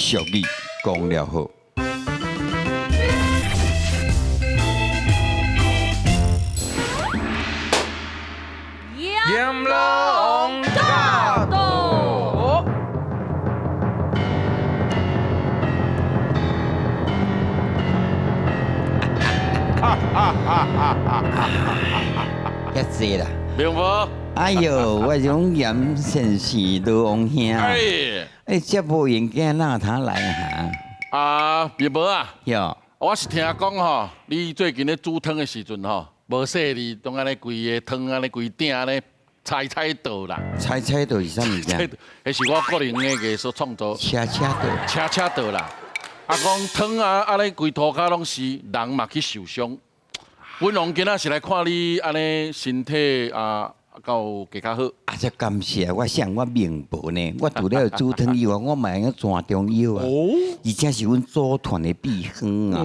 俗语讲了好。炎龙大斗。遐济啦！明无？哎呦，我种严先生老王兄，这无闲见哪他来哈？明无啊？哟，我是听讲吼，你最近咧煮汤的时阵吼，无说你当安尼规个汤安尼规鼎安尼菜道啦。猜到是啥物件？迄是我个人的艺术创作。车道。车道啦。讲汤啊，安尼规涂骹拢是人嘛去受伤。阮王今仔是来看你安尼身体够加较好。这感谢我向我明白呢，我除了煮汤以外，我嘛用全中药啊，而且是阮组团的秘方啊，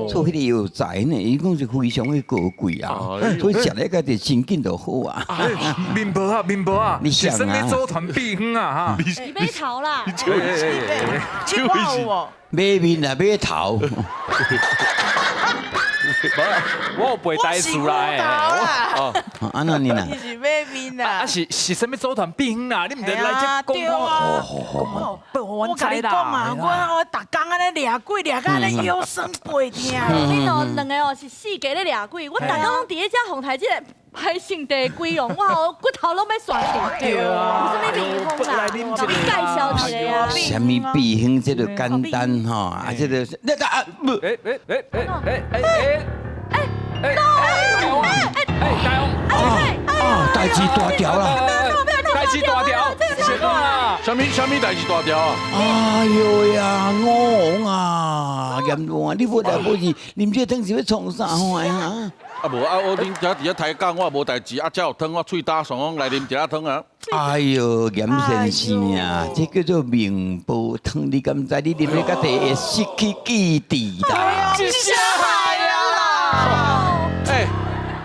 所以迄个药材呢，伊讲是非常的高贵啊，所以食了个就真紧就好啊。明白啊，你想啊是什么组团避风啊哈？你别逃啦！就买面啊，买头。我有背台词啦，安那你呐？你是买面啦？是什么组团避风啦？你唔得来这对啊，我跟你讲啊，我逐工安尼掠鬼掠到安尼腰酸背痛。你两个哦是四家咧掠鬼，我大家拢伫咧遮红台即个排性地鬼哦，我哦骨头拢要散去。对啊，有啥物秘方啦？你介绍一个啊？什么避风这就简单吼，啊这就那个啊不，代志大条啦！代志大条，是啊，什么代志大条啊？哎呦呀，我啊，严重啊！你不来不是，啉这汤是要创啥货啊？无我啉遮伫遐抬杠，我也无代志，遮有汤，我喙打爽，我来啉一下汤啊。哎呦，严先生啊，这叫做明煲汤，你敢知？你啉了个地会失去记忆啦！这下海啊！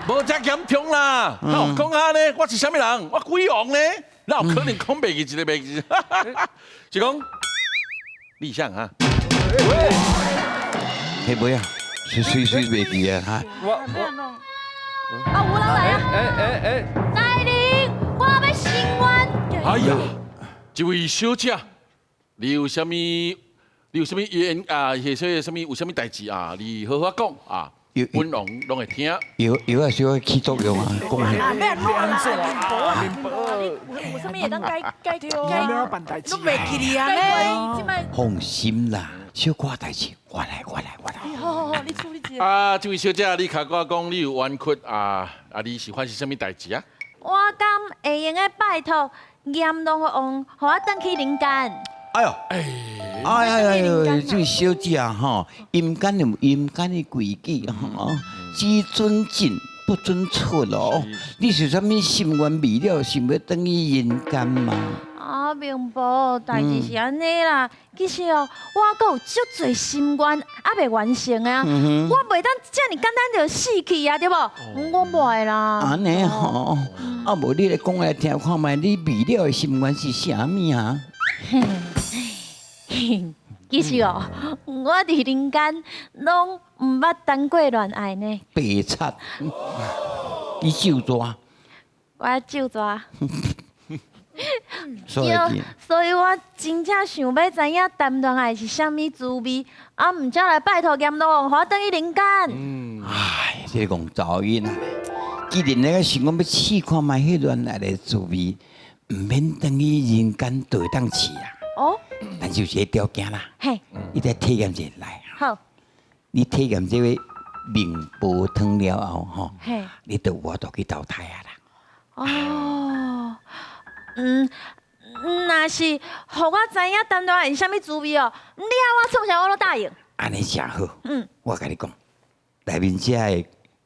无遮严重啦！讲下呢，我是啥物人？我鬼王呢？哪有可能讲袂记一个袂记？是讲你想哈？嘿，不要，随袂记啊哈！有人来啊！大人，我要申冤。哎呀，这位小姐，你有啥物？你有啥物言或者啥物有啥物代志啊？你好好讲啊！阮王拢会听。有啊，小起作用啊，讲下。免乱啦，面包啊，有啥物会当解都袂记你啊咧。放心啦，小可代志，我来。好，你处理一下。这位小姐，你甲我讲，你有冤屈你是发生啥物代志啊？我敢会用个拜托阎罗王，互我转去人间。哎呦，这位小姐吼，阴间有阴间的规矩吼，只准进不准出哦。你是啥物心愿未了，想要转去人间吗？明宝，代志是安尼啦。其实哦，我阁有足侪心愿还未完成啊。我袂当遮尔简单就死去啊，对无？我袂啦。安尼吼，无你来讲来听看卖，你未了的心愿是啥物啊？其实哦，我伫人间拢毋捌谈过恋爱呢。白贼，你就抓，我就抓。所以我真正想要知影谈恋爱是啥物滋味，毋则来拜托阎罗王，互我转去人间。哎，这个讲噪音啊！既然那个想讲要试看卖迄恋爱的滋味，唔免转去人间就会当试啊。哦，但就是个条件啦，嘿，你得体验一下来。好，你体验这位面煲汤了后，吼，嘿，你就我就去淘汰啊啦。哦，若是互我知影谈恋爱是啥物滋味哦，你我创啥我都答应。安尼正好。我甲你讲，内面这个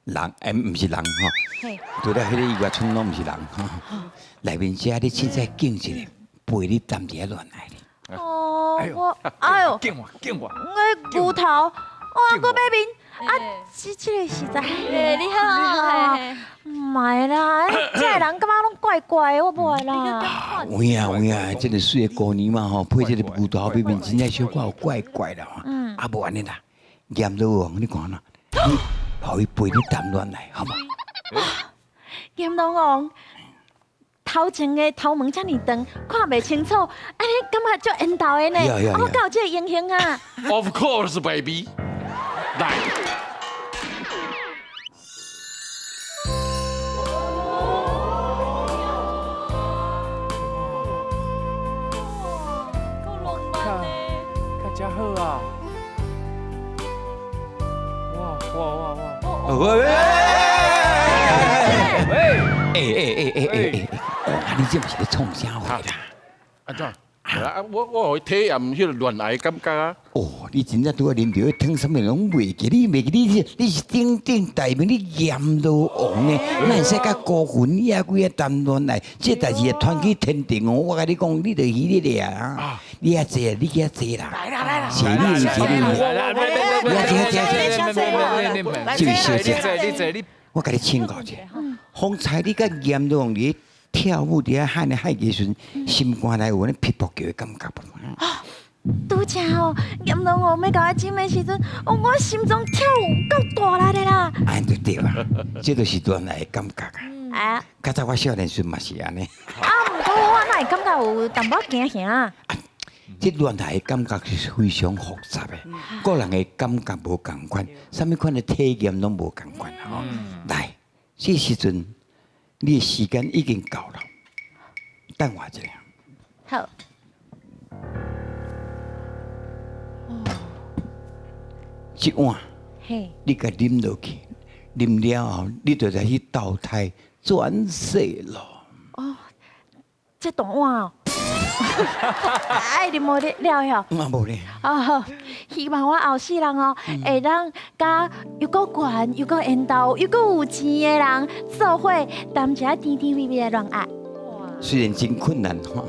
人，唔是人吼，除了迄个意外村拢唔是人吼，内面这你凊彩敬一个，陪你谈一下恋爱哩。哦，我哎呦，见我，我骨头，我搁要面，这个实在，你好，唔系啦，这个人感觉拢怪怪的，我不会啦。有影，这个水的姑娘嘛吼，配这个葡萄皮面真正小可有怪怪的吼。啊，无安尼啦，严老王，你看啦，你互伊陪你谈恋爱，好吗？严老王，头前的头毛遮尔长，看袂清楚，安尼感觉足缘投的呢。我敢有这个英雄啊！ Of course, baby。来，看真好啊！哇！你这不是咧创啥话啦？安怎？我有体验迄个恋爱的感觉啊！哦，你真正拄啊啉着迄汤什么拢袂记，你是鼎鼎大名，你阎罗王呢？哪会使甲孤魂野鬼啊谈恋爱？这代志会传去天庭哦！我甲你讲，你着迄个啊！你遐坐，你遐坐啦！来啦！谢你，这位小姐，你我甲你请教者，方才你甲阎罗王伫跳舞伫遐喊的海嘅时阵，心肝内有那皮薄叫的感觉无？拄则哦，阎老王要甲我亲的时阵，我心中跳有够大力的啦！安就对啦，这就是恋爱的感觉啊！啊，较早我少年时嘛是安尼。毋过我哪会感觉有淡薄惊吓？这恋爱的感觉是非常复杂的，个人的感觉无共款，啥物款的体验拢无共款吼。来，这时阵你的时间已经到了，等我一下。好。一碗嘿，你甲啉落去，啉了后你就再去投胎转世咯。这大碗哦，爱啉无了哟。无咧。好，希望我后世人哦，会当甲又够悬又够缘投又够有钱的人做伙谈一下甜甜蜜蜜的恋爱。虽然真困难吼，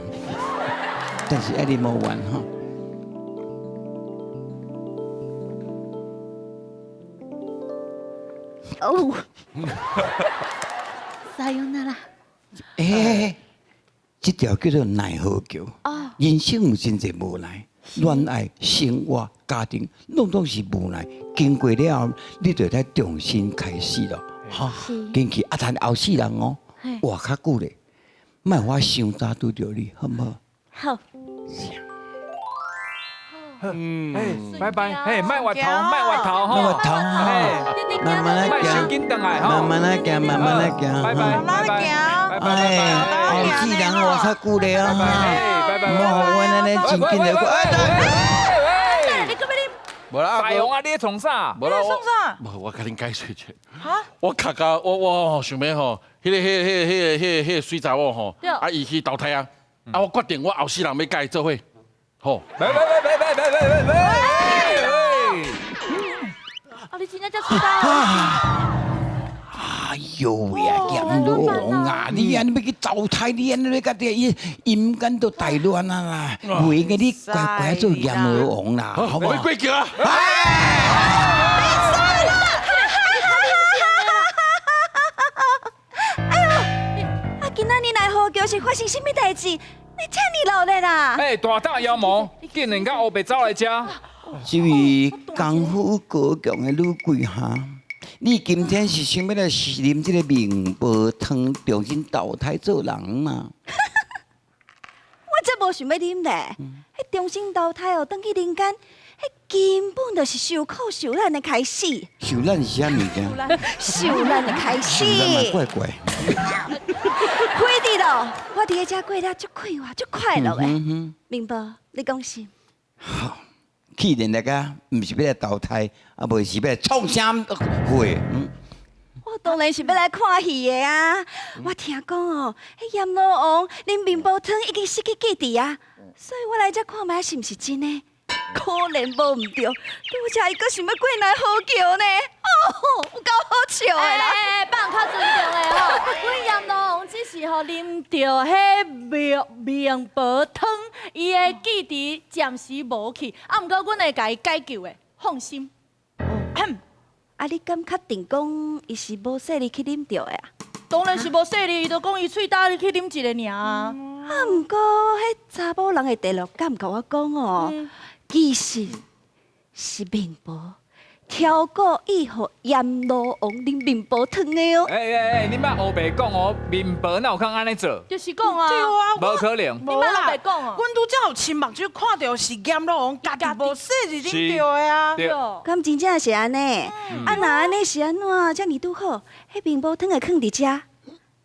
但是爱你无完吼。哦，撒由那啦。这条叫做奈何桥。人生有真侪无奈，恋爱、生活、家庭，拢是无奈。经过了后，你就得重新开始咯。哈，进去但后世人哦，活较久咧，莫我想早拄着你，好唔好？好。拜拜，卖滑头吼，莫滑头哈，慢慢来行，慢慢来行，慢慢来行，拜拜，后世人活较久咧啊，莫互阮安尼真紧就过。你搁要啉？无啦，大王啊，你创啥？无啦，创啥？无，我甲恁解释者。哈？我卡甲我想要吼，迄个水查某吼，伊去投胎啊，我决定我后世人要甲伊做伙，吼。喂！你真正才知道？哎呦喂啊，阎罗王啊！你安尼要去投胎，你安尼要甲啲阴间都大乱啊啦！袂嘅，你乖乖做阎罗王啦，好不好？鬼叫啊！今仔日来好桥是发生什么代志？你这么闹热啦？大大妖魔，竟然甲黑白走来遮！这位功夫高强的女鬼哈，你今天是想要来啉这个明波汤，重新投胎做人嘛？我真无想要啉咧，迄重新投胎哦，转去人间，迄根本就是受苦受难的开始，受难是啥物件？受难的开始。受难嘛，怪怪。快滴咯！我伫遮过了足快活、足快乐的，明白？你讲是？好，既然大家唔是要来投胎，啊，无是要来创啥会？我当然是要来看戏的啊！我听讲哦，迄阎罗王啉面包汤已经失去记忆啊，所以我来这看卖是毋是真的？可怜无唔对，拄则伊阁想要过来好桥呢，哦，有够好笑的啦！放较尊重的吼，阮阎罗王只是吼啉着迄面包汤，伊的记忆暂时无去，啊，毋过阮会甲伊解救的，放心。啊，你敢确定讲伊是无说你去啉着的啊？当然是无说你，伊就讲伊喙焦，你去啉一个尔。啊，毋过迄查某人的第六感甲我讲哦，其实是面包挑过以后阎罗王啉面包汤的哦。你莫黑白讲哦，面婆哪有空安尼做？就是讲啊，对啊，无可能。你莫白讲哦。阮拄则有亲目睭看到是阎罗王家己无说是啉着的啊。对，敢真正是安尼？啊，若安尼是安怎？遮尔拄好，迄面包汤会放伫遮，啊，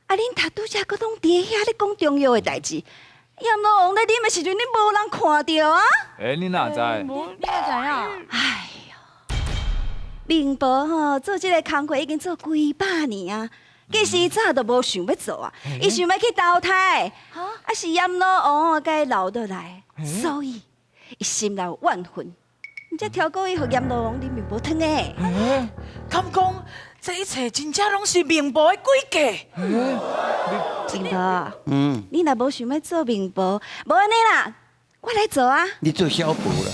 恁头拄则搁拢伫遐咧讲重要的代志。阎罗王咧啉的时阵，恁无人看到啊？你哪知？你哪知影？哎哟，面包吼做即个工课已经做几百年啊，其实伊早都无想要做啊，伊想要去投胎，啊是阎罗王哦，甲伊留倒来，所以伊心内有怨恨，才挑过伊互阎罗王啉面包汤的。敢讲这一切真正拢是面婆的诡计？面包，你若无想要做面包，无安尼啦，我来做啊，你做小婆了，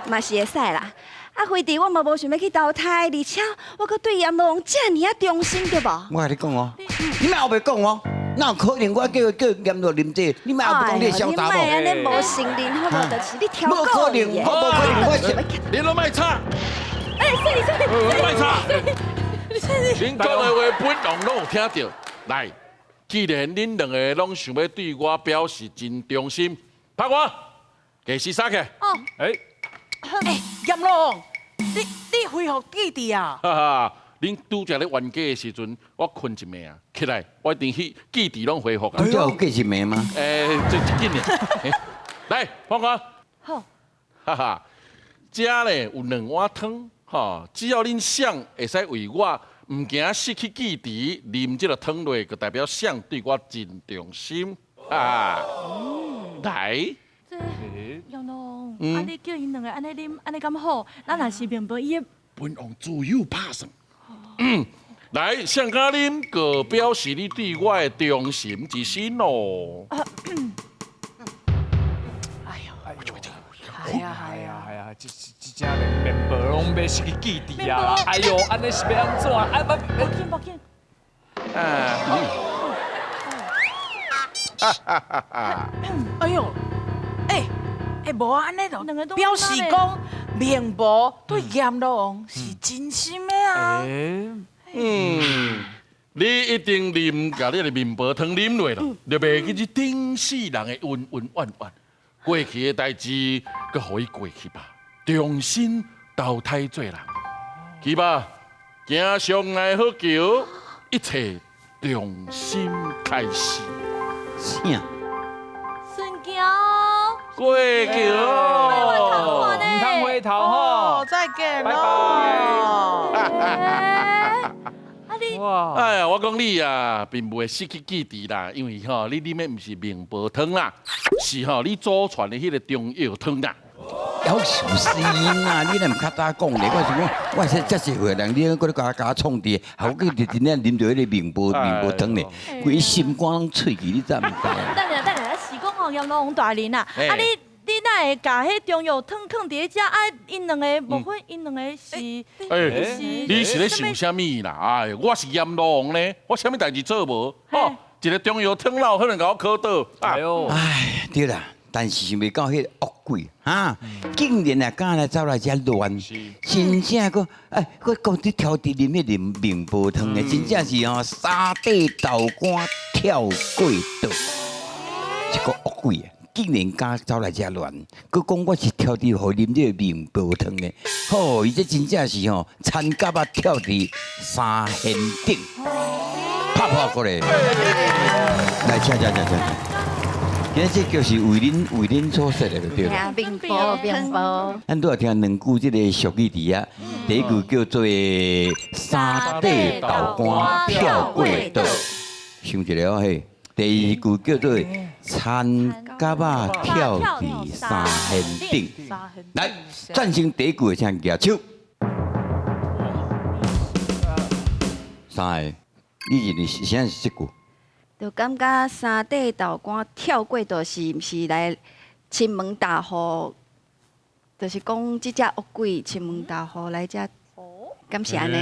嘛是会使啦。啊，非得我嘛无想要去投胎，而且我搁对阎罗王遮尔啊忠心，对无？我甲你讲哦，你莫后白讲哦，哪有可能我叫阎罗啉这？你莫后白讲你小查某，你莫安尼无信任，好无？就是你挑无可能，过伊的。我无可能，我是。你拢卖吵，哎，卖吵。恁讲的话本王拢有听到。来，既然恁两个拢想要对我表示真忠心，拍我，计时杀起。阎罗王，你恢复记忆啊？哈哈，恁拄则咧冤家的时阵，我困一暝啊，起来，我一定去记忆拢恢复啊。你这有过一暝吗？这一紧的。来，放我。好，哈哈，遮咧有2碗汤，吼，只要恁想会使为我唔惊失去记忆，啉这个汤落，就代表想对我真忠心啊。来。杨龙，啊你叫因两个安尼啉，安尼咁好，咱若是面包伊的。本王自有拍算。来，上加啉，个表示你对我的忠心之心咯。哎呀，这面婆拢要失去记忆啊！哎呦，安尼是要安怎？无紧。哎呦，无安尼就表示讲面婆对阎罗王是真心的啊。你一定啉，甲你的面婆汤啉落咯，就袂记去顶世人的恩恩怨怨。过去的代志，佮互伊过去吧。重新投胎做人，去吧，行上来好桥，一切重新开始。啥？顺桥。过桥。唔通回头吼。再见拜咯。啊你。哇！哎呀，我讲你啊，并不会失去记忆啦，因为吼，你啉的唔是面包汤啦，是吼你祖传的迄个中药汤啦。要小心啊！你若唔较早讲咧，我想讲，我说这是会人，你搁咧甲创治，好我真正啉到迄个面包汤咧，规心肝拢脆去，你知唔知？等下，是讲哦，阎罗王大人啊，啊你哪会甲迄中药汤放伫遮？啊，因两个无分，因两个是，你是咧想啥物啦？哎，我是阎罗王呢，我啥物代志做无？吼，一个中药汤哪有可能甲我考倒？哎呦，哎，对啦，但是想袂到迄个恶鬼哈，竟然啊敢来走来遮乱，真正个个讲你挑伫啉迄面包汤的，真正是哦沙底豆干跳过道，一个恶鬼啊！竟然敢走来遮乱，佮讲我是挑伫互啉这个面包汤的，吼，伊这真正是吼参甲啊跳伫三仙顶，拍过来，来请。今这就是为恁所设的，对了。面包。咱都有听两句这个俗语字啊，第一句叫做“三底豆干跳过道”，想一个哦嘿。第二句叫做“参甲啊跳伫三仙顶”。来，赞成第一句的请举手。三个，你认为现在是这句？就感觉三底豆干跳过道是毋是来亲门大户？就是讲即只恶鬼亲门大户来遮敢是安尼？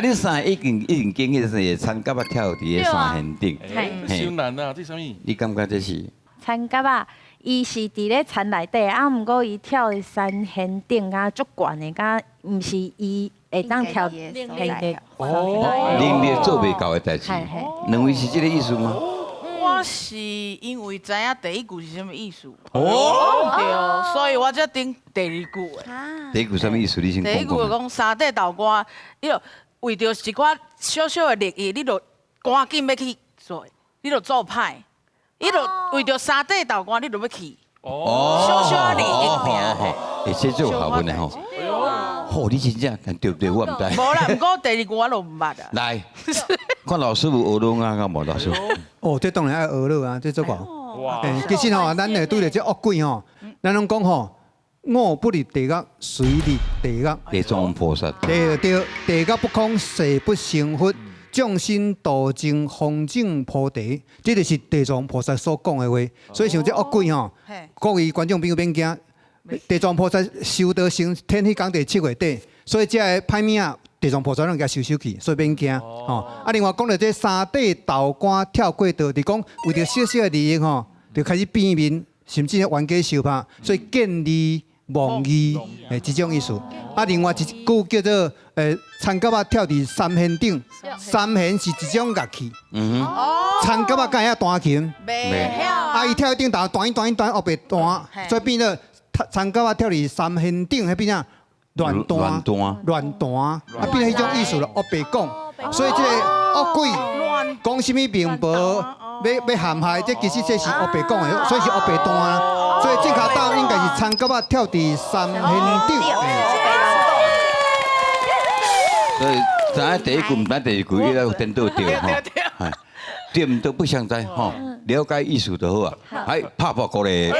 你三已经经迄个是参甲啊跳伫个山线顶，哎，伤难啊！这什么？你感觉这是？田蛤啊，伊是伫咧田内底，啊，毋过伊跳的山线顶啊，足悬的，敢毋是伊会当跳应嘿该的对，能力做袂到的代志嘿嘿，认为是这个意思吗？我是因为知影第一句是什么意思，对，所以我才顶第二句的。啊第一句什么意思？你先第一句就讲讲。讲三底豆干，你就为着一寡小小的利益，你就赶紧要去做，你就做歹，你就为着三底豆干，你就要去。小小的利益尔。哎，这就好问的吼。吼，你真正对不对？我唔知。无啦，毋过第二句我都毋捌啊。来，看老师有学拢啊，敢无老师？哦，这当然爱学了啊，这做法。哇，其实吼，咱会对着这恶鬼吼，咱拢讲吼，我不入地狱，谁入地狱？地藏王菩萨。对，地狱不空，誓不成佛，众生度尽，方正菩提。这就是地藏王菩萨所讲的话。所以像这恶鬼吼，各位观众朋友免惊，地藏菩萨修道成天迄天第7月底，所以这个歹命啊，地藏菩萨拢甲收去，所以免惊。吼，另外讲到这三底豆干跳过道，就讲为着小小的利益吼，就开始变面，甚至冤家相拍，所以见利忘义，这种意思。另外一句叫做田蛤啊跳伫山线顶，山线是一种乐器，田蛤啊敢会弹琴，袂晓。伊跳顶头弹，后白弹，所以变做田蛤啊跳伫山线顶，迄变啊乱弹，变迄种意思咯，后白讲。所以这个恶鬼讲什么名报，要陷害，这其实这是黑白讲的，所以是黑白单啦。所以正确答案应该是田蛤啊跳伫山线顶。所以知影第一句毋知第二句，伊要颠倒对吼，对毋对不相知吼，了解意思就好啊。哎，拍鼓励。